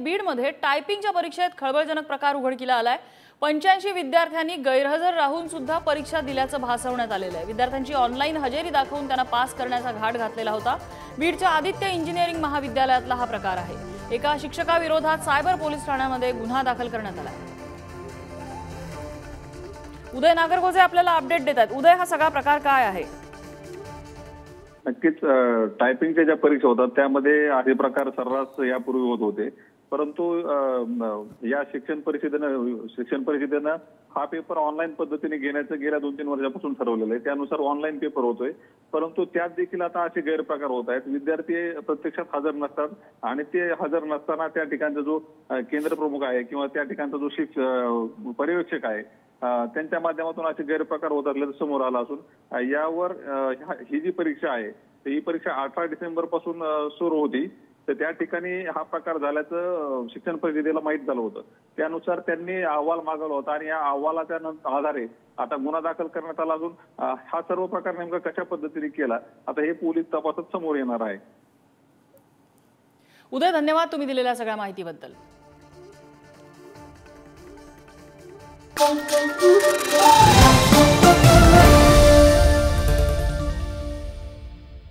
बीडमध्ये टायपिंगच्या परीक्षेत खळबळजनक प्रकार उघडकीला आलाय। 85 विद्यार्थ्यांनी गैरहजर राहून सुद्धा परीक्षा दिल्याचं भासवण्यात आलेलं आहे। विद्यार्थ्यांची ऑनलाईन हजेरी दाखवून त्यांना पास करण्याचा घाट घातलेला होता। बीडच्या आदित्य इंजिनिअरिंग महाविद्यालयातला हा प्रकार आहे। एका शिक्षकाविरोधात सायबर पोलीस ठाण्यामध्ये गुन्हा दाखल करण्यात आला आहे। उदय नागरगोजे आपल्याला अपडेट देतात। उदय, हा सगळा प्रकार काय आहे? नक्कीच टायपिंगच्या ज्या परीक्षा होतात त्यामध्ये असे प्रकार सर्रास यापूर्वी होत होते, परंतु या शिक्षण परिषदेनं हा पेपर ऑनलाईन पद्धतीने घेण्याचं गेल्या 2-3 वर्षापासून ठरवलेलं आहे। त्यानुसार ऑनलाईन पेपर होतोय, परंतु त्यात देखील आता असे गैरप्रकार होत आहेत। विद्यार्थी प्रत्यक्षात हजर नसतात आणि ते हजर नसताना त्या ठिकाणचा जो केंद्र प्रमुख आहे किंवा त्या ठिकाणचा जो पर्यवेक्षक आहे त्यांच्या माध्यमातून असे गैरप्रकार होत असल्याचं समोर आलं असून यावर ही जी परीक्षा आहे ही परीक्षा 18 डिसेंबर पासून सुरू होती। तर त्या ठिकाणी हा प्रकार झाल्याचं शिक्षण परिषदेला माहीत झालं होतं। त्यानुसार त्यांनी अहवाल मागवला होता आणि या अहवालाच्या आधारे आता गुन्हा दाखल करण्यात आला। अजून हा सर्व प्रकार नेमका कशा पद्धतीने केला आता हे पोलीस तपासात समोर येणार आहे। उदय, धन्यवाद तुम्ही दिलेल्या सगळ्या माहितीबद्दल। Thank you.